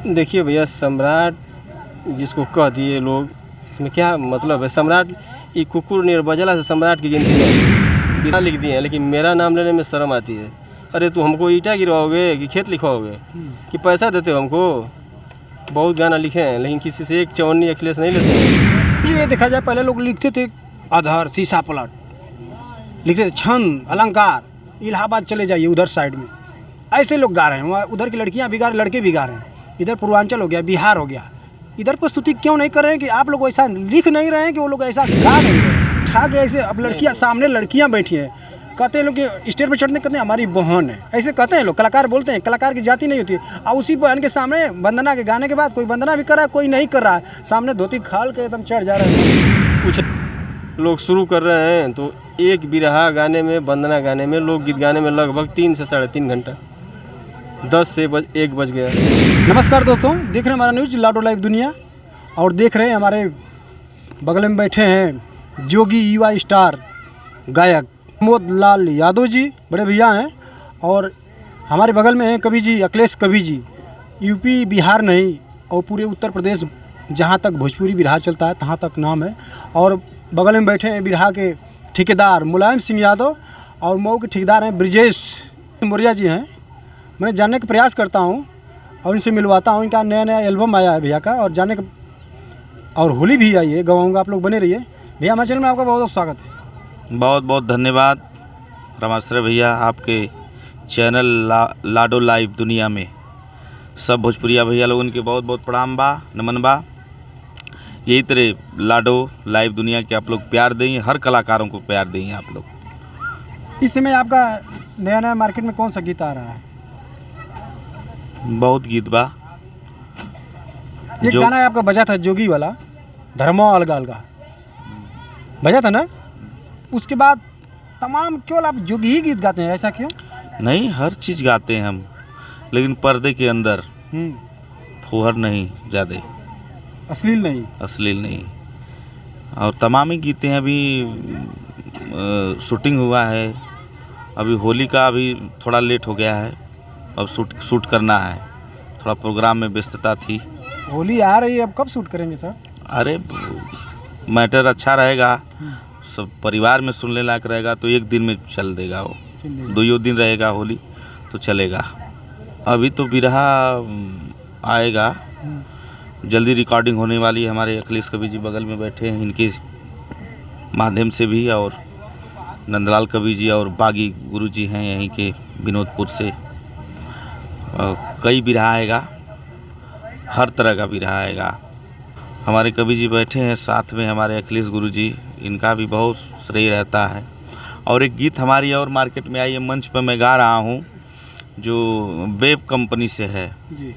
देखिए भैया, सम्राट जिसको कह दिए लोग, इसमें क्या मतलब है? सम्राट ये कुकुर ने बजला से सम्राट की गिनती नहीं बिना लिख दिए हैं, लेकिन मेरा नाम लेने में शर्म आती है। अरे तू हमको ईंटा गिरवाओगे कि खेत लिखवाओगे कि पैसा देते हो हमको? बहुत गाना लिखे हैं लेकिन किसी से एक चवन्नी अखिलेश नहीं लेते हैं। ये देखा जाए, पहले लोग लिखते थे आधार शीशा पलट, लिखते थे छंद अलंकार, इलाहाबाद चले जाइए उधर साइड में, ऐसे लोग गा रहे हैं। वहाँ उधर की लड़कियाँ भी गा रहे, लड़के भी गा रहे हैं। इधर पूर्वांचल हो गया, बिहार हो गया, इधर प्रस्तुति क्यों नहीं कर रहे हैं कि आप लोग ऐसा लिख नहीं रहे हैं कि वो लोग ऐसा गा नहीं रहे हैं? ठाक ऐसे अब लड़कियाँ सामने, लड़कियाँ बैठी हैं, कहते हैं लोग कि स्टेज पर चढ़ने कहते हैं हमारी बहन है, ऐसे कहते हैं लोग। कलाकार बोलते हैं, कलाकार की जाति नहीं होती है। और उसी बहन के सामने वंदना के गाने के बाद कोई वंदना भी कर रहा है, कोई नहीं कर रहा है, सामने धोती खाल के एकदम चढ़ जा रहे हैं। कुछ लोग शुरू कर रहे हैं तो एक बिरहा गाने में, वंदना गाने में, लोकगीत गाने में लगभग 3 से 3.5 घंटा, 10 से 1 बज गया। नमस्कार दोस्तों, देख रहे हैं हमारा न्यूज़ लाडो लाइव दुनिया, और देख रहे हैं हमारे बगल में बैठे हैं जोगी युवा स्टार गायक प्रमोद लाल यादव जी, बड़े भैया हैं। और हमारे बगल में हैं कवि जी, अखिलेश कवि जी। यूपी बिहार नहीं और पूरे उत्तर प्रदेश जहाँ तक भोजपुरी बिरहा चलता है तहाँ तक नाम है। और बगल में बैठे हैं बिरहा के ठेकेदार मुलायम सिंह यादव, और मऊ के ठेकेदार हैं ब्रिजेश मौर्य जी हैं। मैं जानने का प्रयास करता हूँ और इनसे मिलवाता हूँ। इनका नया एल्बम आया है भैया का, और जाने का, और होली भी आई है, गवाऊँगा। आप लोग बने रहिए भैया। हमारे चैनल में आपका बहुत बहुत स्वागत है। बहुत बहुत धन्यवाद रमाश्रय भैया, आपके चैनल लाडो लाइव दुनिया में सब भोजपुरिया भैया लोगन के बहुत बहुत प्रणाम बा, नमन बा। यही तरह लाडो लाइव दुनिया के आप लोग प्यार दें, हर कलाकारों को प्यार दें आप लोग। इस समय आपका नया मार्केट में कौन सा गीत आ रहा है? बहुत गीत बा। एक गाना आपका बजा था जोगी वाला, धर्मो अलगा अलगा बजा था ना? उसके बाद तमाम केवल आप जोगी ही गीत गाते हैं, ऐसा क्यों? नहीं, हर चीज़ गाते हैं हम, लेकिन पर्दे के अंदर फुहर नहीं, ज़्यादा अश्लील नहीं, अश्लील नहीं। और तमाम ही गीतें अभी शूटिंग हुआ है। अभी होली का अभी थोड़ा लेट हो गया है, अब शूट करना है, थोड़ा प्रोग्राम में व्यस्तता थी। होली आ रही है, अब कब शूट करेंगे सर? अरे मैटर अच्छा रहेगा, सब परिवार में सुनने लायक रहेगा तो एक दिन में चल देगा, वो 2 दिन रहेगा होली तो चलेगा। अभी तो बिरहा आएगा, जल्दी रिकॉर्डिंग होने वाली है। हमारे अखिलेश कवि जी बगल में बैठे हैं, इनके माध्यम से भी, और नंदलाल कवि जी और बागी गुरु जी हैं यहीं के विनोदपुर से। कई बिरहा आएगा, हर तरह का बिरहा आएगा। हमारे कवि जी बैठे हैं साथ में, हमारे अखिलेश गुरु जी, इनका भी बहुत श्रेय रहता है। और एक गीत हमारी और मार्केट में आई है, मंच पर मैं गा रहा हूँ, जो वेब कंपनी से है जी।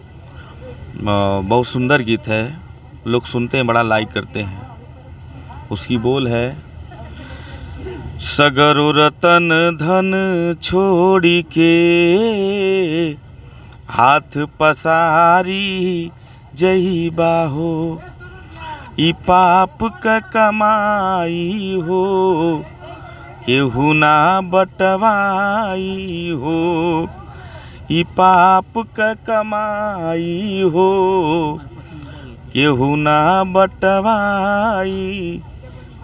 बहुत सुंदर गीत है, लोग सुनते हैं, बड़ा लाइक करते हैं। उसकी बोल है, सगरो रतन धन छोड़ी के हाथ पसारी जही बाहो, ई पाप का कमाई हो केहू ना बटवाई हो, ई पाप का कमाई हो केहू ना बटवाई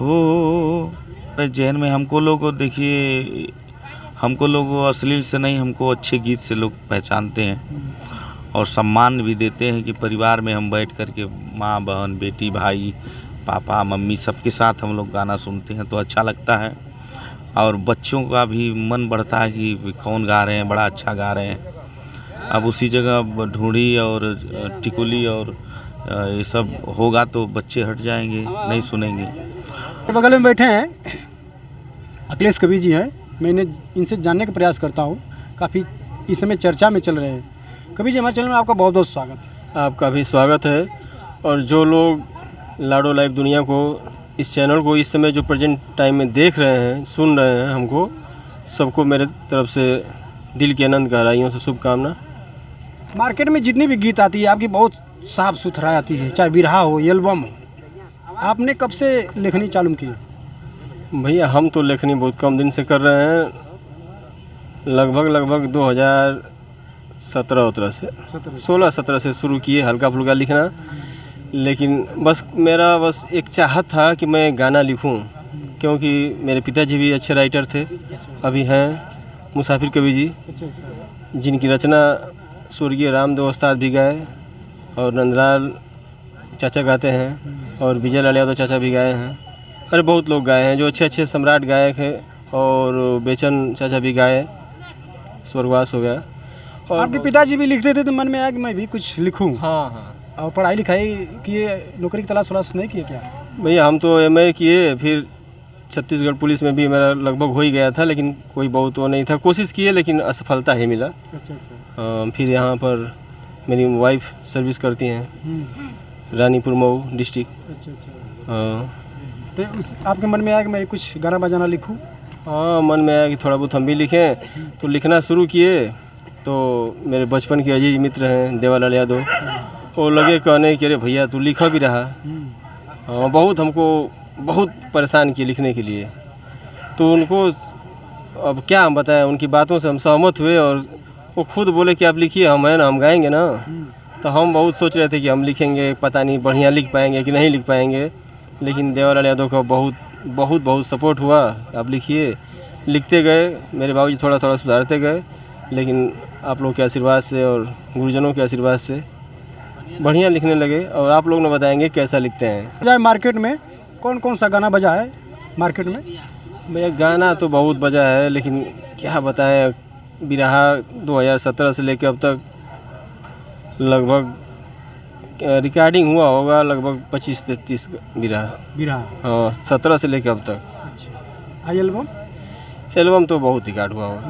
हो। जहन में हमको लोग, देखिए हमको लोग अश्लील से नहीं, हमको अच्छे गीत से लोग पहचानते हैं और सम्मान भी देते हैं कि परिवार में हम बैठ कर के माँ बहन बेटी भाई पापा मम्मी सबके साथ हम लोग गाना सुनते हैं तो अच्छा लगता है। और बच्चों का भी मन बढ़ता है कि कौन गा रहे हैं, बड़ा अच्छा गा रहे हैं। अब उसी जगह ढूंढी और टिकुली और ये सब होगा तो बच्चे हट जाएंगे, नहीं सुनेंगे। बगल में बैठे हैं अखिलेश कवि जी हैं, मैंने इनसे जानने का प्रयास करता हूँ, काफ़ी इस समय चर्चा में चल रहे हैं। कवि जी, हमारे चैनल में आपका बहुत बहुत स्वागत है। आपका भी स्वागत है। और जो लोग लाडो लाइव दुनिया को, इस चैनल को इस समय जो प्रेजेंट टाइम में देख रहे हैं, सुन रहे हैं हमको, सबको मेरे तरफ से दिल की अनंत गहराइयों से शुभकामना। मार्केट में जितनी भी गीत आती है आपकी बहुत साफ सुथरा आती है, चाहे बिरहा हो एल्बम हो। आपने कब से लेखनी चालू की? भैया हम तो लेखनी बहुत कम दिन से कर रहे हैं, लगभग 17-17 से 17 16-17 से शुरू किए हल्का फुल्का लिखना। लेकिन बस मेरा बस एक चाहत था कि मैं गाना लिखूं, क्योंकि मेरे पिताजी भी अच्छे राइटर थे, अभी हैं मुसाफिर कवि जी, अच्छा अच्छा। जिनकी रचना स्वर्गीय रामदेव उस्ताद भी गाए और नंदलाल चाचा गाते हैं और विजय लाल यादव चाचा भी गाए हैं। अरे बहुत लोग गाए हैं जो अच्छे अच्छे सम्राट गायक हैं, और बेचन चाचा भी गाए, स्वर्गवास हो गया। और आपके पिताजी भी लिखते थे तो मन में आया कि मैं भी कुछ लिखूं। हाँ हाँ और पढ़ाई लिखाई किए, नौकरी की तलाश वलाश नहीं किए क्या? भैया हम तो MA किए, फिर छत्तीसगढ़ पुलिस में भी मेरा लगभग हो ही गया था, लेकिन कोई बहुत वो नहीं था, कोशिश किए लेकिन असफलता ही मिला। अच्छा अच्छा। फिर यहाँ पर मेरी वाइफ सर्विस करती हैं रानीपुर मऊ डिस्ट्रिक्ट। अच्छा अच्छा। तो उस आपके मन में आया कि मैं कुछ गाना बजाना लिखूं? हाँ मन में आया कि थोड़ा बहुत हम भी लिखें, तो लिखना शुरू किए। तो मेरे बचपन के अजीज मित्र हैं देवालाल यादव, वो लगे कहने कि अरे भैया तू लिखा भी रहा। बहुत हमको बहुत परेशान किए लिखने के लिए। तो उनको अब क्या हम बताएं, उनकी बातों से हम सहमत हुए और वो खुद बोले कि आप लिखिए, हम हैं ना, हम गाएंगे ना। तो हम बहुत सोच रहे थे कि हम लिखेंगे, पता नहीं बढ़िया लिख पाएंगे कि नहीं लिख पाएंगे, लेकिन देवालाल यादव का बहुत बहुत बहुत सपोर्ट हुआ, आप लिखिए। लिखते गए, मेरे बाबूजी थोड़ा थोड़ा सुधारते गए, लेकिन आप लोग के आशीर्वाद से और गुरुजनों के आशीर्वाद से बढ़िया लिखने लगे। और आप लोग ने बताएंगे कैसा लिखते हैं। जाए मार्केट में कौन कौन सा गाना बजा है मार्केट में? भैया गाना तो बहुत बजा है, लेकिन क्या बताएं, बिरहा 2017 से लेकर अब तक लगभग रिकॉर्डिंग हुआ होगा लगभग 25 से 30 बिरहा। हाँ 17 से लेकर अब तक। अच्छा। एल्बम? एल्बम तो बहुत रिकॉर्ड हुआ होगा।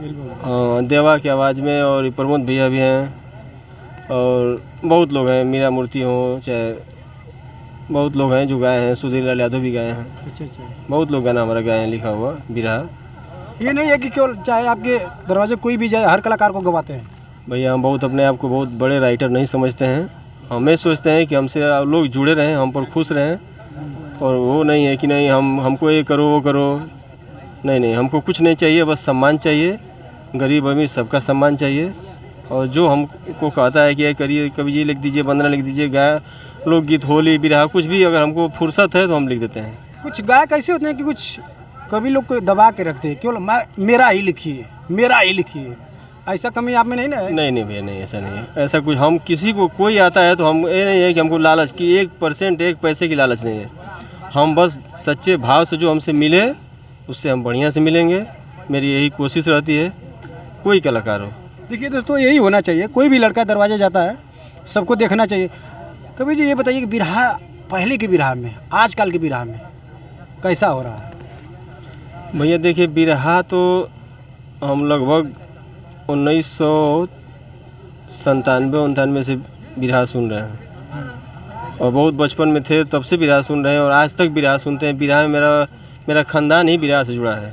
एल्बम। हाँ देवा की आवाज़ में, और प्रमोद भैया भी हैं, और बहुत लोग हैं, मीरा मूर्ति हो, चाहे बहुत लोग हैं जो गाए हैं, सुधीर लाल यादव भी गाए हैं। अच्छा अच्छा। बहुत लोग गाना हमारा गाए हैं, लिखा हुआ बिरहा। ये नहीं है कि केवल चाहे आपके दरवाजे कोई भी जाए हर कलाकार को गवाते हैं? भैया हम बहुत अपने आप को बहुत बड़े राइटर नहीं समझते हैं। हमें सोचते हैं कि हमसे लोग जुड़े रहें, हम पर खुश रहें, और वो नहीं है कि नहीं हमको ये करो वो करो। नहीं नहीं, हमको कुछ नहीं चाहिए, बस सम्मान चाहिए, गरीब अमीर सबका सम्मान चाहिए। और जो हमको कहता है कि ये करिए, कवि जी लिख दीजिए, वंदना लिख दीजिए, गाय लोकगीत, होली, बिरहा, कुछ भी अगर हमको फुर्सत है तो हम लिख देते हैं। कुछ गायक ऐसे होते हैं कि कुछ कवि लोग को दबा के रखते हैं, केवल मेरा ही लिखिए, मेरा ही लिखिए। ऐसा कमी आप में नहीं ना है? नहीं नहीं भैया, नहीं ऐसा नहीं है। ऐसा कुछ हम किसी को कोई आता है तो हम ये नहीं है कि हमको लालच की 1% 1 पैसे की लालच नहीं है। हम बस सच्चे भाव से जो हमसे मिले उससे हम बढ़िया से मिलेंगे, मेरी यही कोशिश रहती है, कोई कलाकार हो। देखिए दोस्तों, यही होना चाहिए, कोई भी लड़का दरवाजे जाता है सबको देखना चाहिए। कवि जी ये बताइए कि बिरहा पहले के बिरहा में आजकल के बिरहा में कैसा हो रहा है? भैया देखिए, बिरहा तो हम लगभग 1997-98 से बिरहा सुन रहे हैं, और बहुत बचपन में थे तब से बिरहा सुन रहे हैं, और आज तक बिरहा सुनते हैं। बिरहा में मेरा ख़ानदान ही बिरहा से जुड़ा है,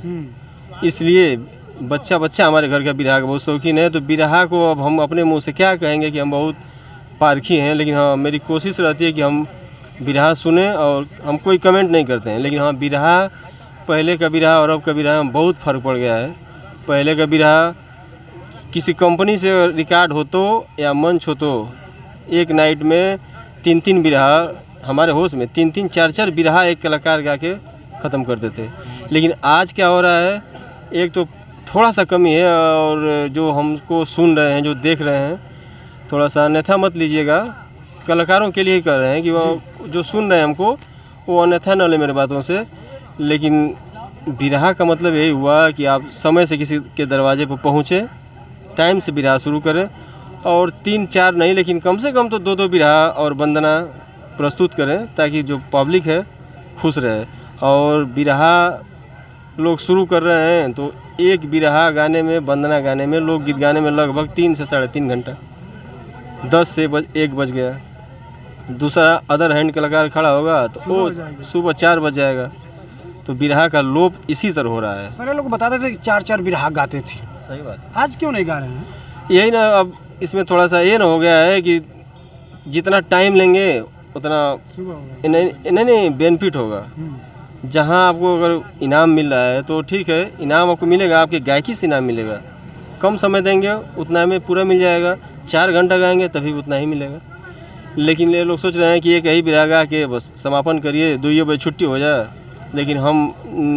इसलिए बच्चा हमारे घर का बिरहा का बहुत शौकीन है। तो बिरहा को अब हम अपने मुंह से क्या कहेंगे कि हम बहुत पारखी हैं, लेकिन हाँ मेरी कोशिश रहती है कि हम बिरहा सुने, और हम कोई कमेंट नहीं करते हैं। लेकिन हाँ बिरहा, पहले का बिरहा और अब का बिरहा में बहुत फ़र्क पड़ गया है। पहले का बिरहा किसी कंपनी से रिकॉर्ड हो तो या मंच हो तो एक नाइट में 3-3 बिरहा, हमारे होश में 3-3 4-4 बिरहा एक कलाकार गा के ख़त्म करते थे। लेकिन आज क्या हो रहा है, एक तो थोड़ा सा कमी है, और जो हमको सुन रहे हैं, जो देख रहे हैं, थोड़ा सा अन्यथा मत लीजिएगा, कलाकारों के लिए ही कर रहे हैं कि वो जो सुन रहे हैं हमको वो अन्यथा न ले मेरे बातों से। लेकिन बिरहा का मतलब यही हुआ कि आप समय से किसी के दरवाजे पर पहुँचे, टाइम से बिरहा शुरू करें, और 3-4 नहीं लेकिन कम से कम तो 2-2 बिरहा और वंदना प्रस्तुत करें, ताकि जो पब्लिक है खुश रहे। और बिरहा लोग शुरू कर रहे हैं तो एक बिरहा गाने में, वंदना गाने में, लोकगीत गाने में लगभग 3 से 3.5 घंटा, 10 से 1 बज गया। दूसरा अदर हैंड कलाकार खड़ा होगा तो वो सुबह 4 बज जाएगा। तो बिरहा का लोप इसी तरह हो रहा है। पहले लोग बताते थे कि 4-4 बिरहा गाते थे, सही बात है। आज क्यों नहीं गा रहे हैं? यही ना, अब इसमें थोड़ा सा ये ना हो गया है कि जितना टाइम लेंगे उतना नहीं बेनिफिट होगा। जहाँ आपको अगर इनाम मिल रहा है तो ठीक है, इनाम आपको मिलेगा, आपके गायकी से इनाम मिलेगा, कम समय देंगे उतना में पूरा मिल जाएगा, 4 घंटा गाएंगे तभी उतना ही मिलेगा। लेकिन ये लोग सोच रहे हैं कि एक ही बिरहा गा के बस समापन करिए, 2 बजे छुट्टी हो जाए। लेकिन हम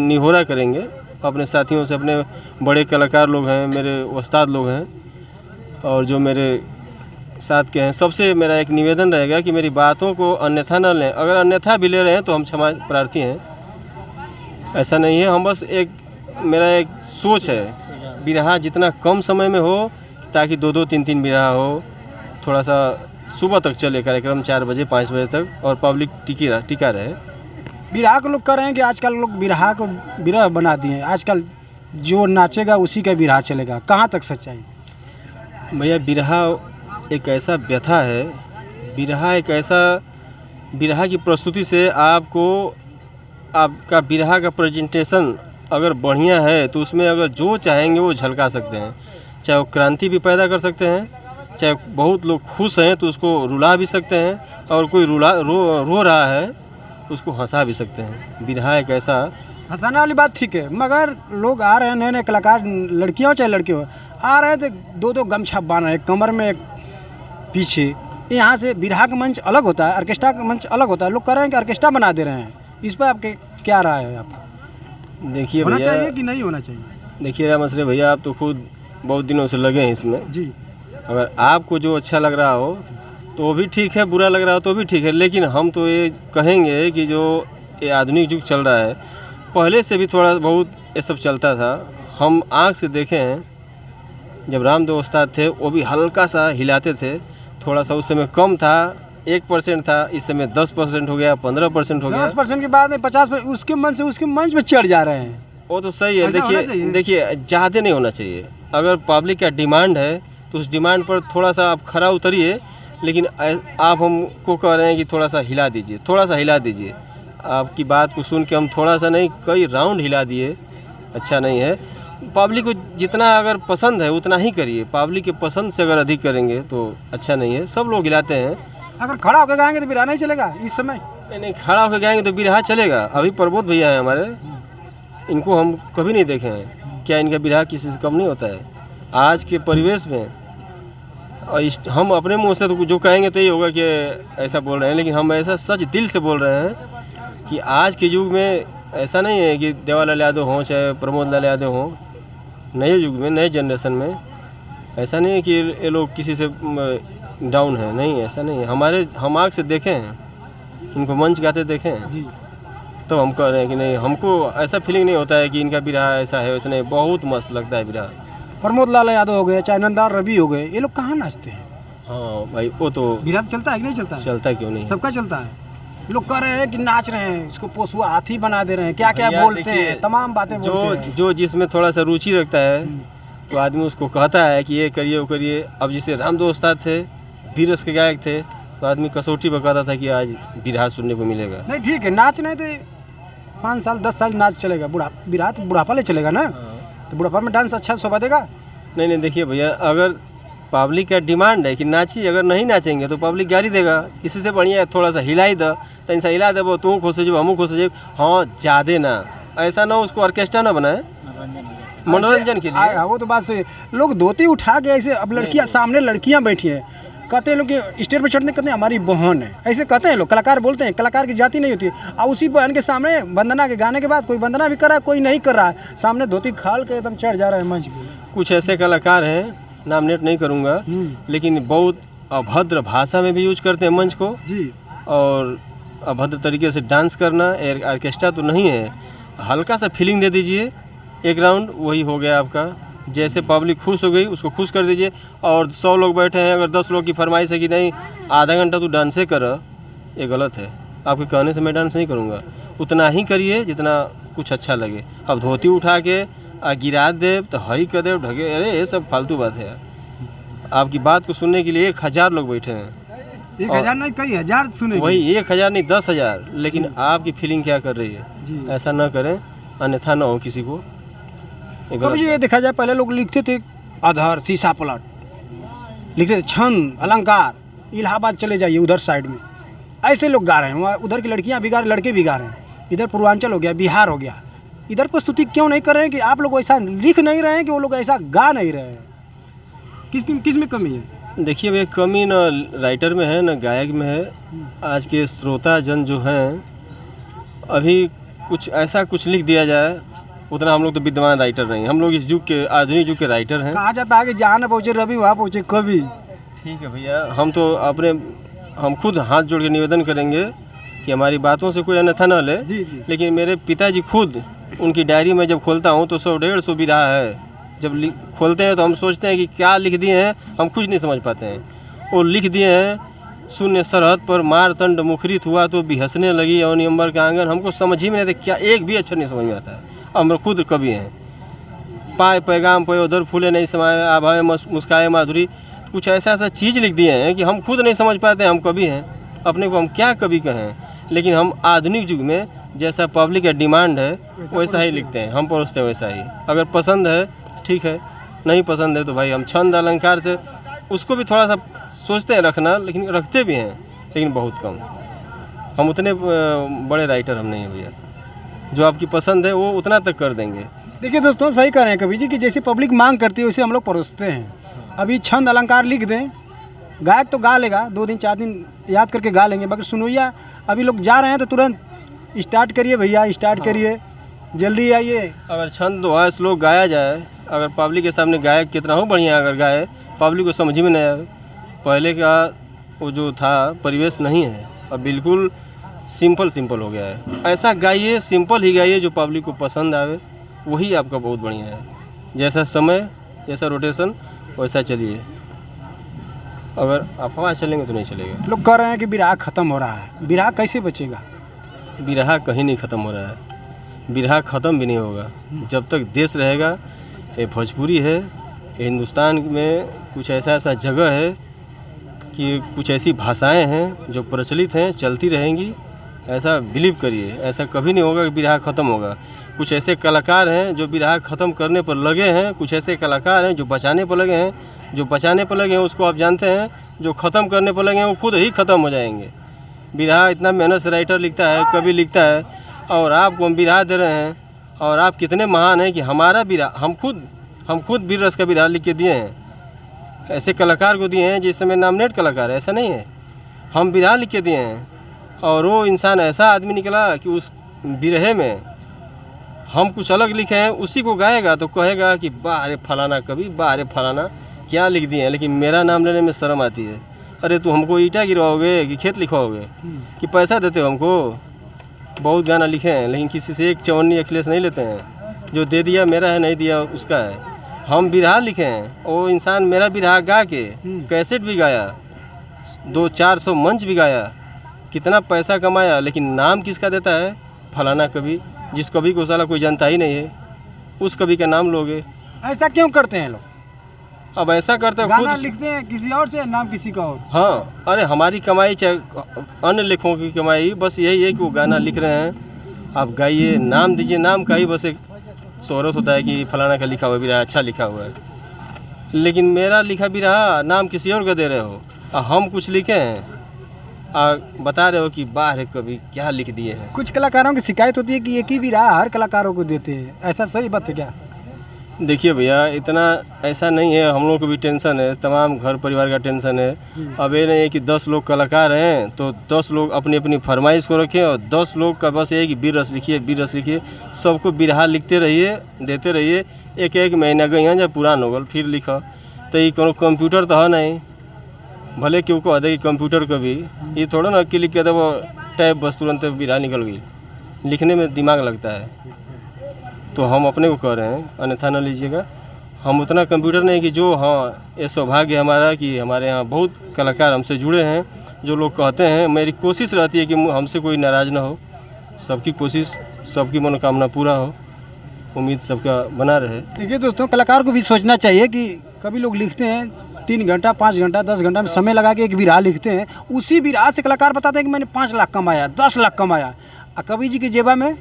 निहोरा करेंगे अपने साथियों से, अपने बड़े कलाकार लोग हैं, मेरे उस्ताद लोग हैं और जो मेरे साथ के हैं, सबसे मेरा एक निवेदन रहेगा कि मेरी बातों को अन्यथा न लें। अगर अन्यथा भी ले रहे हैं तो हम क्षमा प्रार्थी हैं, ऐसा नहीं है। हम बस मेरा एक सोच है, बिरहा जितना कम समय में हो ताकि 2-2, 3-3 बिरहा हो, थोड़ा सा सुबह तक चले कार्यक्रम, 4 बजे 5 बजे तक, और पब्लिक टिका रहे। बिरहा को लोग कह रहे हैं कि आजकल लोग बिरहा को बिरह बना दिए हैं, आजकल जो नाचेगा उसी का बिरहा चलेगा, कहाँ तक सच्चाई? भैया बिरहा एक ऐसा व्यथा है, बिरहा की प्रस्तुति से आपका बिरहा का प्रेजेंटेशन अगर बढ़िया है तो उसमें अगर जो चाहेंगे वो झलका सकते हैं। चाहे वो क्रांति भी पैदा कर सकते हैं, चाहे बहुत लोग खुश हैं तो उसको रुला भी सकते हैं, और कोई रो रहा है उसको हंसा भी सकते हैं। बिरहा एक ऐसा, हंसाने वाली बात ठीक है, मगर लोग आ रहे हैं नए नए कलाकार, लड़कियाँ हो चाहे लड़के हो, आ रहे हैं तो 2-2 गमछा बांध रहे हैं कमर में, एक पीछे। यहाँ से बिरहा का मंच अलग होता है, ऑर्केस्ट्रा का मंच अलग होता है। लोग कह रहे हैं कि ऑर्केस्ट्रा बना दे रहे हैं, इस पर आपके क्या राय है आपका? देखिए होना भैया, चाहिए कि नहीं होना चाहिए? देखिए राम मसरे भैया, आप तो खुद बहुत दिनों से लगे हैं इसमें जी। अगर आपको जो अच्छा लग रहा हो तो वो भी ठीक है, बुरा लग रहा हो तो भी ठीक है, लेकिन हम तो ये कहेंगे कि जो ये आधुनिक युग चल रहा है, पहले से भी थोड़ा बहुत ये सब चलता था। हम आँख से देखे हैं, जब रामदेव उस्ताद थे वो भी हल्का सा हिलाते थे, थोड़ा सा उस समय कम था, 1% था, इस समय 10% हो गया, 15% हो गया। 10% की बात है, 50% उसके मंच पे चढ़ जा रहे हैं। वो तो सही है। ऐसा होना चाहिए। देखिए ज़्यादा नहीं होना चाहिए। अगर पब्लिक का डिमांड है तो उस डिमांड पर थोड़ा सा आप खरा उतरिए, लेकिन आप हमको कह रहे हैं कि थोड़ा सा हिला दीजिए, थोड़ा सा हिला दीजिए। आपकी बात को सुन के हम थोड़ा सा नहीं, कई राउंड हिला दिए, अच्छा नहीं है। पब्लिक को जितना अगर पसंद है उतना ही करिए, पब्लिक के पसंद से अगर अधिक करेंगे तो अच्छा नहीं है। सब लोग हिलाते हैं। अगर खड़ा होकर गाएंगे तो बिरहा नहीं चलेगा इस समय? नहीं, खड़ा होकर गाएंगे तो बिरहा चलेगा। अभी प्रबोध भैया हैं हमारे, इनको हम कभी नहीं देखे हैं, क्या इनका बिरहा किसी से कम नहीं होता है आज के परिवेश में। और हम अपने मुंह से तो जो कहेंगे तो ये होगा कि ऐसा बोल रहे हैं, लेकिन हम ऐसा सच दिल से बोल रहे हैं कि आज के युग में ऐसा नहीं है कि देवालाल यादव हों चाहे प्रमोद लाल यादव हों, नए युग में, नए जनरेशन में ऐसा नहीं है कि ये लोग किसी से डाउन है, नहीं, ऐसा नहीं है। हम आँख से देखे हैं, इनको मंच गाते देखे हैं जी। तो हम कह रहे हैं कि नहीं, हमको ऐसा फीलिंग नहीं होता है कि इनका बिरहा ऐसा है वैसा नहीं, बहुत मस्त लगता है बिरहा। प्रमोद लाल यादव हो गए, चाहे नंदलाल रवि हो गए, ये लोग कहाँ नाचते हैं? हाँ भाई, वो तो बिरहा तो चलता है कि नहीं चलता है? चलता क्यों नहीं, सबका चलता है। लोग कह रहे हैं कि नाच रहे हैं, इसको पोसुआ हाथी बना दे रहे हैं, क्या क्या भैया बोलते देखिए, हैं, तमाम बातें बोलते हैं। जो जिसमें थोड़ा सा रुचि रखता है तो आदमी उसको कहता है कि ये करिए वो करिए। अब जैसे रामदेव उस्ताद थे, बीरस के गायक थे, तो आदमी कसौटी पर कहता था कि आज बिरहा सुनने को मिलेगा। नहीं ठीक है, नाच नहीं तो 5 साल 10 साल नाच चलेगा, बिरहा तो बुढ़ापा ले चलेगा ना, तो बुढ़ापा में डांस अच्छा शोभा देगा। नहीं, देखिए भैया, अगर पब्लिक का डिमांड है कि नाचिए, अगर नहीं नाचेंगे तो पब्लिक गाली देगा। इसी से बढ़िया थोड़ा सा हिलाई दो, तन सा हिला देबो, तू खुश हो जाबो, हमहूँ खुश हो जाब। हाँ, ज़्यादा ना, ऐसा ना उसको ऑर्केस्ट्रा ना बनाए मनोरंजन के लिए। वो तो बात सही है। लोग धोती उठा के ऐसे, अब लड़कियां सामने लड़कियां बैठी हैं, कहते हैं लोग कि स्टेज पर चढ़ने कहते हैं हमारी बहन है, ऐसे कहते हैं लोग, कलाकार बोलते हैं, कलाकार की जाति नहीं होती है। और उसी बहन के सामने वंदना के गाने के बाद कोई वंदना भी कर रहा है, कोई नहीं कर रहा है, सामने धोती खाल के एकदम चढ़ जा रहा है मंच पे। कुछ ऐसे कलाकार हैं, नामनेट नहीं करूँगा, लेकिन बहुत अभद्र भाषा में भी यूज करते हैं मंच को जी, और अभद्र तरीके से डांस करना। ऑर्केस्ट्रा तो नहीं है, हल्का सा फीलिंग दे दीजिए, एक राउंड वही हो गया आपका। जैसे पब्लिक खुश हो गई उसको खुश कर दीजिए। और 100 लोग बैठे हैं, अगर 10 लोग की फरमाइश है कि नहीं आधा घंटा तू डांसे कर, ये गलत है। आपके कहने से मैं डांस नहीं करूँगा, उतना ही करिए जितना कुछ अच्छा लगे। अब धोती उठा के गिरा दे तो हरी कर दे ढके, अरे ये सब फालतू बात है यार। आपकी बात को सुनने के लिए 1000 लोग बैठे हैं, 1000 नहीं कई हजार सुने, वही 1000 नहीं 10,000, लेकिन आपकी फीलिंग क्या कर रही है? ऐसा ना करें, अन्यथा ना हो किसी को। कभी ये देखा जाए, पहले लोग लिखते थे अधर शीशा पलट, लिखते थे छंद अलंकार, इलाहाबाद चले जाइए उधर साइड में, ऐसे लोग गा रहे हैं। वहाँ उधर की लड़कियाँ भी गा रहे, लड़के भी गा रहे हैं। इधर पूर्वांचल हो गया, बिहार हो गया, इधर प्रस्तुति क्यों नहीं कर रहे हैं कि आप लोग ऐसा लिख नहीं रहे हैं कि वो लोग ऐसा गा नहीं रहे हैं? किस में कमी है? देखिए भैया, कमी न राइटर में है न गायक में है। आज के श्रोता जन जो हैं, अभी कुछ ऐसा कुछ लिख दिया जाए, उतना हम लोग तो विद्वान राइटर नहीं हैं। हम लोग इस युग के, आधुनिक युग के राइटर हैं। कहा जाता है कि जहाँ न पहुँचे रवि वहाँ पहुँचे कवि। ठीक है भैया, हम खुद हाथ जोड़ के निवेदन करेंगे कि हमारी बातों से कोई अन्यथा न ले। जी जी। लेकिन मेरे पिताजी खुद, उनकी डायरी में जब खोलता हूँ तो 100-150 बिरहा है। जब खोलते हैं तो हम सोचते हैं कि क्या लिख दिए हैं, हम कुछ नहीं समझ पाते हैं। वो लिख दिए हैं, शून्य सरहद पर मारतंड मुखरित हुआ तो भी हंसने लगी अवनियंबर का आंगन। हमको समझ ही में नहीं आता, क्या एक भी अक्षर नहीं समझ में आता है। हम खुद कवि हैं। पाए पैगाम पे उधर फूले नहीं समाये, आभाए मुस्काए माधुरी, कुछ ऐसा चीज़ लिख दिए हैं कि हम खुद नहीं समझ पाते। हम कवि हैं, अपने को हम क्या कवि कहें। लेकिन हम आधुनिक युग में जैसा पब्लिक का डिमांड है वैसा ही लिखते हैं, हम परोसते हैं वैसा ही। अगर पसंद है ठीक है, नहीं पसंद है तो भाई हम छंद अलंकार से उसको भी थोड़ा सा सोचते हैं रखना, लेकिन रखते भी हैं, लेकिन बहुत कम। हम उतने बड़े राइटर हम नहीं हैं भैया। जो आपकी पसंद है वो उतना तक कर देंगे। देखिए दोस्तों, सही कह रहे हैं कवि जी कि जैसे पब्लिक मांग करती है वैसे हम लोग परोसते हैं। अभी छंद अलंकार लिख दें, गायक तो गा लेगा, 2 दिन 4 दिन याद करके गा लेंगे, मगर सुनोइया अभी लोग जा रहे हैं तो तुरंत स्टार्ट करिए भैया, स्टार्ट करिए, जल्दी आइए। अगर छंद दोहा श्लोक गाया जाए, अगर पब्लिक के सामने गायक कितना हो बढ़िया अगर गाए, पब्लिक को समझ में नहीं आए। पहले का वो जो था परिवेश नहीं है, अब बिल्कुल सिंपल हो गया है। ऐसा गाइए, सिंपल ही गाइए जो पब्लिक को पसंद आवे, वही आपका बहुत बढ़िया है। जैसा समय, जैसा रोटेशन, वैसा चलिए। अगर अफवाह चलेंगे तो नहीं चलेगा। लोग कह रहे हैं कि बिरहा ख़त्म हो रहा है, बिरहा कैसे बचेगा? बिरहा कहीं नहीं ख़त्म हो रहा है, बिरहा ख़त्म भी नहीं होगा जब तक देश रहेगा। ये भोजपुरी है, ये हिंदुस्तान में कुछ ऐसा जगह है कि कुछ ऐसी भाषाएं हैं जो प्रचलित हैं, चलती रहेंगी। ऐसा बिलीव करिए, ऐसा कभी नहीं होगा कि बिरहा ख़त्म होगा। कुछ ऐसे कलाकार हैं जो बिरहा ख़त्म करने पर लगे हैं, कुछ ऐसे कलाकार हैं जो बचाने पर लगे हैं। जो बचाने पर लगे हैं उसको आप जानते हैं, जो ख़त्म करने पर लगे हैं वो खुद ही ख़त्म हो जाएंगे। बिरहा इतना मेहनत से राइटर लिखता है, कवि लिखता है, और आपको हम बिरहा दे रहे हैं। और आप कितने महान हैं कि हमारा बिरहा, हम खुद वीर रस का बिरहा लिख के दिए हैं। ऐसे कलाकार को दिए हैं जिस समय नॉमिनेट कलाकार है, ऐसा नहीं है, हम बिरहा लिख के दिए हैं। और वो इंसान ऐसा आदमी निकला कि उस बिरहे में हम कुछ अलग लिखे हैं, उसी को गाएगा तो कहेगा कि वाह रे फलाना कवि, वाह रे फलाना क्या लिख दिए हैं। लेकिन मेरा नाम लेने में शर्म आती है। अरे तू हमको ईंटा गिरवाओगे कि खेत लिखवाओगे कि पैसा देते हो हमको? बहुत गाना लिखे हैं, लेकिन किसी से एक चवन्नी अखिलेश नहीं लेते हैं। जो दे दिया मेरा है, नहीं दिया उसका है। हम बिरहा लिखे हैं, वो इंसान मेरा बिरहा गा के कैसेट भी गाया, 200-400 मंच भी गाया, कितना पैसा कमाया। लेकिन नाम किसका देता है? फलाना कवि। जिस कवि को साला कोई जानता ही नहीं है, उस कवि का नाम लोगे। ऐसा क्यों करते हैं लोग? अब ऐसा करते हैं, गाना खुद लिखते हैं किसी और से, नाम किसी का और। हाँ, अरे हमारी कमाई चाहे अन्य लेखकों की कमाई, बस यही है कि वो गाना लिख रहे हैं, आप गाइए, नाम दीजिए। नाम का ही बस एक शोहरत होता है कि फलाना का लिखा हुआ बिरहा अच्छा लिखा हुआ है। लेकिन मेरा लिखा बिरहा नाम किसी और का दे रहे हो, हम कुछ लिखे हैं, बता रहे हो कि वाह रे कवि क्या लिख दिए हैं। कुछ कलाकारों की शिकायत होती है कि एक ही बिरहा हर कलाकारों को देते हैं, ऐसा सही बात है क्या? देखिए भैया, इतना ऐसा नहीं है। हम लोग को भी टेंशन है, तमाम घर परिवार का टेंशन है। अब ये नहीं है कि 10 लोग कलाकार हैं तो 10 लोग अपनी अपनी फरमाइश को रखें और 10 लोग का बस ये कि वीर रस लिखिए, वीर रस लिखिए। सबको बिरहा लिखते रहिए, देते रहिए। एक महीना गई जब पुरान हो गल फिर लिख, तो ये कोनो कंप्यूटर तो है नहीं। भले क्यों कह दे कि कंप्यूटर का भी ये थोड़ा ना कि लिख के वो टैब बस तुरंत बिरहा निकल गई। लिखने में दिमाग लगता है। तो हम अपने को कह रहे हैं, अन्यथा न लीजिएगा। हम उतना कंप्यूटर नहीं कि जो, हाँ ये सौभाग्य हमारा कि हमारे यहाँ बहुत कलाकार हमसे जुड़े हैं। जो लोग कहते हैं, मेरी कोशिश रहती है कि हमसे कोई नाराज़ ना हो। सबकी कोशिश, सबकी मनोकामना पूरा हो, उम्मीद सबका बना रहे। देखिए दोस्तों, कलाकार को भी सोचना चाहिए कि कभी लोग लिखते हैं 3 घंटा, 5 घंटा, 10 घंटा में समय लगा के एक बिरहा लिखते हैं। उसी बिरहा से कलाकार बताते हैं कि मैंने 5 लाख कमाया, 10 लाख कमाया, और कवि जी की जेबा में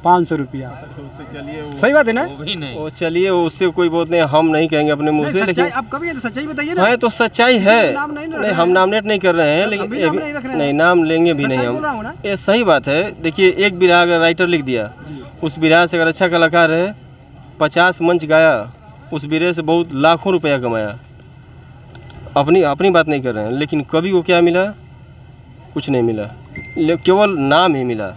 500 रुपया। उससे चलिए, सही बात है ना? वो भी नहीं। वो चलिए, उससे कोई बहुत नहीं, हम नहीं कहेंगे अपने मुंह से। लेकिन आप कभी तो सच्चाई बताइए ना। हाँ, तो सच्चाई है। नाम नहीं नहीं, हम नॉमिनेट नहीं कर रहे हैं, लेकिन नहीं, नाम लेंगे भी नहीं हम। ये सही बात है। देखिए, एक बिरहा अगर राइटर लिख दिया, उस बिरहा से अगर अच्छा कलाकार है, 50 मंच गाया, उस बिरहे से बहुत लाखों रुपया कमाया। अपनी अपनी बात नहीं कर रहे हैं, लेकिन कवि को क्या मिला? कुछ नहीं मिला, केवल नाम ही मिला।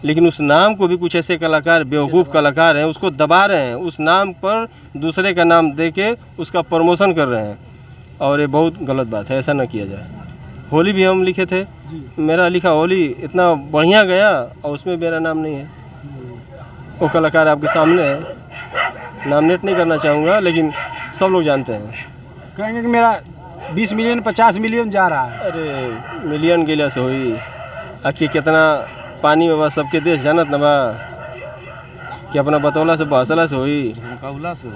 लेकिन उस नाम को भी कुछ ऐसे कलाकार, बेवकूफ़ कलाकार हैं, उसको दबा रहे हैं, उस नाम पर दूसरे का नाम दे के उसका प्रमोशन कर रहे हैं, और ये बहुत गलत बात है, ऐसा ना किया जाए। होली भी हम लिखे थे, मेरा लिखा होली इतना बढ़िया गया और उसमें मेरा नाम नहीं है। वो कलाकार आपके सामने है, नॉमिनेट नहीं करना चाहूँगा, लेकिन सब लोग जानते हैं। कहेंगे कि मेरा 20 मिलियन 50 मिलियन जा रहा है। अरे मिलियन गेला से हुई आखिर कितना पानी में बा, सबके देश जानत न बा कि अपना बतौला से बहसला से हुई,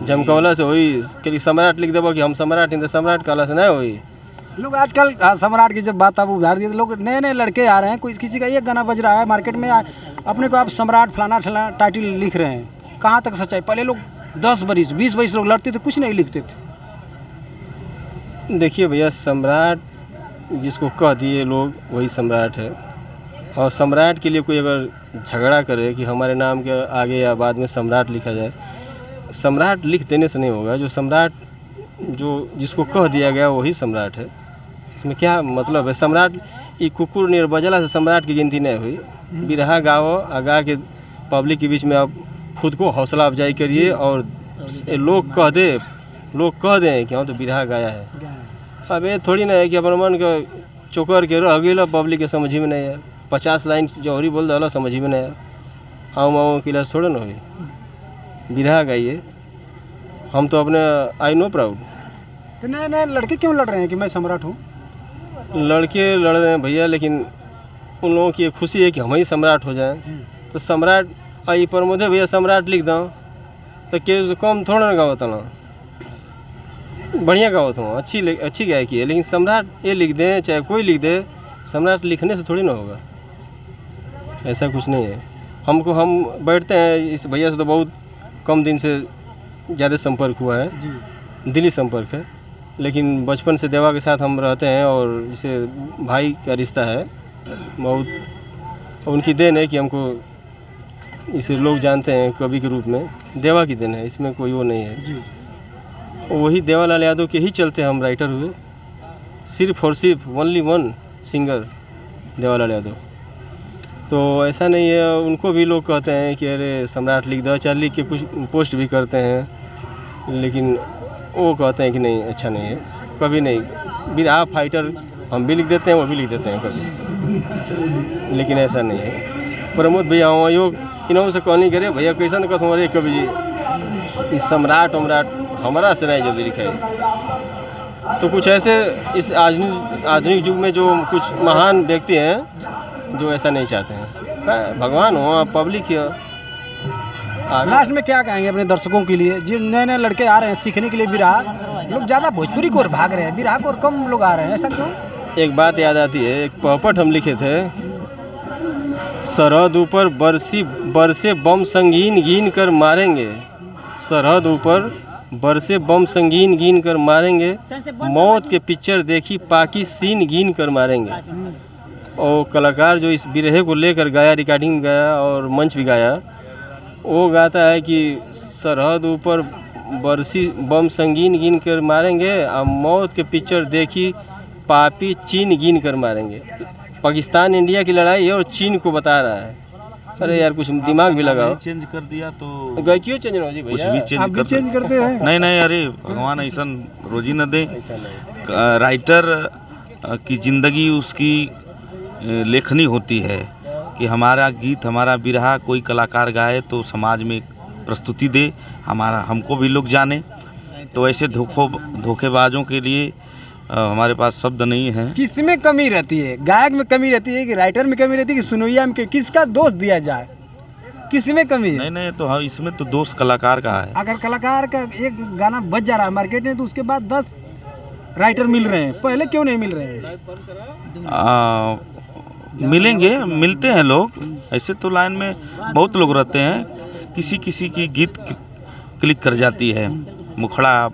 जमकौला से हुई कि सम्राट लिख देबो कि हम सम्राट हैं, तो सम्राट कहला से नहीं हुई। लोग आजकल सम्राट की जब बात आप उधार दिए तो लोग नए नए लड़के आ रहे हैं, कोई किसी का एक गाना बज रहा है मार्केट में, अपने को आप सम्राट फलाना फलाना टाइटल लिख रहे हैं। कहाँ तक सच्चाई? पहले लोग 10 बरिस 20 बरिस लोग लड़ते थे, कुछ नहीं लिखते थे। देखिए भैया, सम्राट जिसको कह दिए लोग वही सम्राट है, और सम्राट के लिए कोई अगर झगड़ा करे कि हमारे नाम के आगे या बाद में सम्राट लिखा जाए, सम्राट लिख देने से नहीं होगा। जो सम्राट जो जिसको कह दिया गया वही सम्राट है। इसमें क्या मतलब है? सम्राट ये कुकुर निर्बजला से सम्राट की गिनती नहीं हुई। बिरहा गाओ, गा के पब्लिक के बीच में आप खुद को हौसला अफजाई करिए, और लोग कह दें कि हाँ तो बिरहा गाया है। अब ये थोड़ी ना है कि अपन मन के चोकर के रह गई पब्लिक के समझ में नहीं यार। 50 लाइन जौहरी बोल दो समझ में नहीं यार। आऊँ किला थोड़े ना हुई। बिरहा गाइए, हम तो अपने आई नो प्राउड। तो नए नए लड़के क्यों लड़ रहे हैं कि मैं सम्राट हूँ? लड़के लड़ रहे हैं भैया, लेकिन उन लोगों की खुशी है कि हम ही सम्राट हो जाएं। तो सम्राट आई प्रमोदे भैया सम्राट लिख दो तो के कम थोड़ा ना गावत ना, बढ़िया गावत हूँ, अच्छी गायकी है। लेकिन सम्राट ये लिख दें चाहे कोई लिख दे, सम्राट लिखने से थोड़ी ना होगा, ऐसा कुछ नहीं है। हम बैठते हैं इस भैया से तो बहुत कम दिन से ज़्यादा संपर्क हुआ है, दिली संपर्क है, लेकिन बचपन से देवा के साथ हम रहते हैं, और जैसे भाई का रिश्ता है। बहुत उनकी देन है कि हमको इसे लोग जानते हैं कवि के रूप में, देवा की देन है, इसमें कोई वो नहीं है। वही देवालाल यादव के ही चलते हम राइटर हुए, सिर्फ और सिर्फ only one singer Devalal Yadav. तो ऐसा नहीं है, उनको भी लोग कहते हैं कि अरे सम्राट लिख दो, चाहे लिख के कुछ पोस्ट भी करते हैं, लेकिन वो कहते हैं कि नहीं अच्छा नहीं है, कभी नहीं। बिरहा फाइटर हम भी लिख देते हैं, वो भी लिख देते हैं कभी, लेकिन ऐसा नहीं है। प्रमोद भैया योग इन्हों से कहनी करे भैया कैसा न कसम, अरे कवि जी इस सम्राट वम्राट हमारा से नहीं जल्दी लिखे। तो कुछ ऐसे इस आधुनिक युग में जो कुछ महान व्यक्ति हैं जो ऐसा नहीं चाहते हैं। भगवान हो, पब्लिक हो। लास्ट में क्या कहेंगे अपने दर्शकों के लिए, जो नए नए लड़के आ रहे हैं सीखने के लिए बिरहा? लोग ज़्यादा भोजपुरी को ओर भाग रहे हैं, बिरहा को ओर कम लोग आ रहे हैं, ऐसा क्यों? एक बात याद आती है, एक पोपट हम लिखे थे, सरहद ऊपर बरसे बम संगीन गिन कर मारेंगे, सरहद ऊपर बरसे बम संगीन गिन कर मारेंगे, मौत के पिक्चर देखी पाकि सीन गिन कर मारेंगे। और कलाकार जो इस बिरहे को लेकर गाया, रिकॉर्डिंग गाया और मंच भी गाया, वो गाता है कि सरहद ऊपर बरसी बम संगीन गिन कर मारेंगे, और मौत के पिक्चर देखी पापी चीन गिन कर मारेंगे। पाकिस्तान इंडिया की लड़ाई है और चीन को बता रहा है। अरे यार कुछ दिमाग भी लगाओ। चेंज कर दिया तो गए क्यों चेंज हो जी भैया? कुछ भी चेंज करते हैं। नहीं अरे भगवान ऐसा रोजी न दे। राइटर की ज़िंदगी उसकी लेखनी होती है कि हमारा गीत, हमारा बिरहा कोई कलाकार गाए तो समाज में प्रस्तुति दे, हमको भी लोग जाने। तो ऐसे धोखेबाजों के लिए हमारे पास शब्द नहीं है। किस में कमी रहती है? गायक में कमी रहती है कि राइटर में कमी रहती है कि सुनोइया में? किसका दोष दिया जाए? किस में कमी है? नहीं तो हाँ, इसमें तो दोष कलाकार का है। अगर कलाकार का एक गाना बज जा रहा है मार्केट में तो उसके बाद 10 राइटर मिल रहे हैं, पहले क्यों नहीं मिल रहे हैं? मिलते हैं लोग, ऐसे तो लाइन में बहुत लोग रहते हैं। किसी की गीत क्लिक कर जाती है, मुखड़ा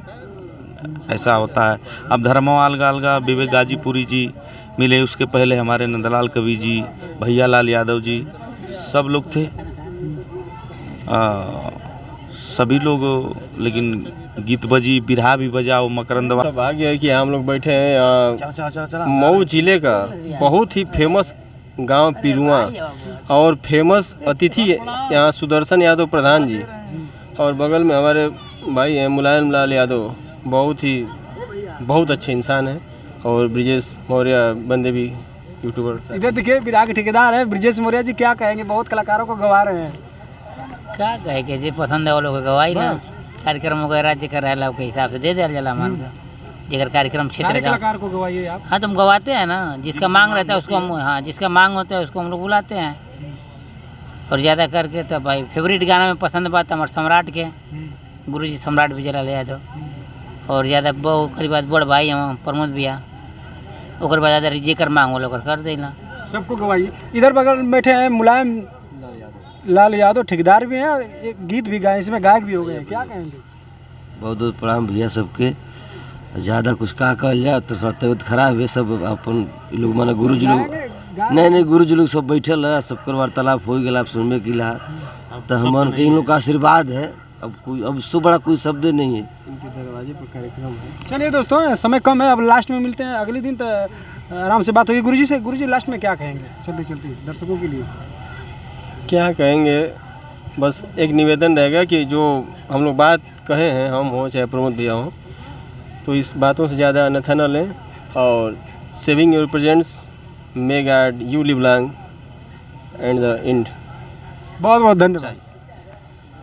ऐसा होता है। अब धर्मवा अलगा विवेक गाजीपुरी जी मिले, उसके पहले हमारे नंदलाल कवि जी, भैया लाल यादव जी, सब लोग थे, सभी लोग। लेकिन गीत बजी, बिरहा भी बजा, वो मकरंदवा। भाग्य है कि हम लोग बैठे हैं यहाँ मऊ जिले का बहुत ही फेमस गांव पिरुआ और फेमस अतिथि यहाँ सुदर्शन यादव प्रधान जी, और बगल में हमारे भाई हैं मुलायम लाल यादव, बहुत अच्छे इंसान हैं, और ब्रिजेश मौर्य बंदे भी यूट्यूबर। इधर देखिए विधा के ठेकेदार है ब्रिजेश मौर्य जी, क्या कहेंगे? बहुत कलाकारों को गवा रहे हैं। क्या कहे कि जे पसंद है वो लोग के गवाही ना, कार्यक्रम वगैरह जेकर रहेला के हिसाब से दे दिया जाला मान का, जेकर कार्यक्रम क्षेत्र सारे का। कलाकार को गवाइए आप। हाँ तुम गवाते हैं ना, जिसका मांग रहता है उसको हम, हाँ जिसका मांग होता है उसको हम लोग बुलाते हैं। और ज़्यादा करके तो भाई फेवरेट गाना में पसंद बात हमारे सम्राट के, गुरुजी सम्राट विजयलाल यादव, और ज़्यादा करीब बात बड़ भाई हम प्रमोद भैया, ओकर बाद ज़्यादा जेकर मांग वो लोग कर देना। सबको गवाइए। इधर बगल में बैठे हैं मुलायम लाल यादव, ठेकेदार भी हैं, एक गीत भी गाए, इसमें गायक भी हो गए हैं, क्या कहेंगे? बहुत बहुत प्रणाम भैया सबके। ज़्यादा कुछ का कहल जाए तो थोड़ा तबियत खराब है, सब अपन लोग माने गुरुजी लोग नहीं गुरुजी लोग सब बैठल है, सबकर वार्तालाप हो गया, आप सुनने के लिए तो हमन के इन लोग का आशीर्वाद है। अब इससे बड़ा कोई शब्द नहीं है। इनके दरवाजे पर कार्यक्रम है। चलिए दोस्तों, समय कम है, अब लास्ट में मिलते हैं अगले दिन, तो आराम से बात होगी गुरुजी से। गुरुजी लास्ट में क्या कहेंगे चलते चलते दर्शकों के लिए? क्या कहेंगे, बस एक निवेदन रहेगा कि जो हम लोग बात कहे हैं, हम हो चाहे प्रमोद भैया हो, तो इस बातों से ज़्यादा अन्यथा न लें, और saving your presents, may God you live long and the end. बहुत बहुत धन्यवाद।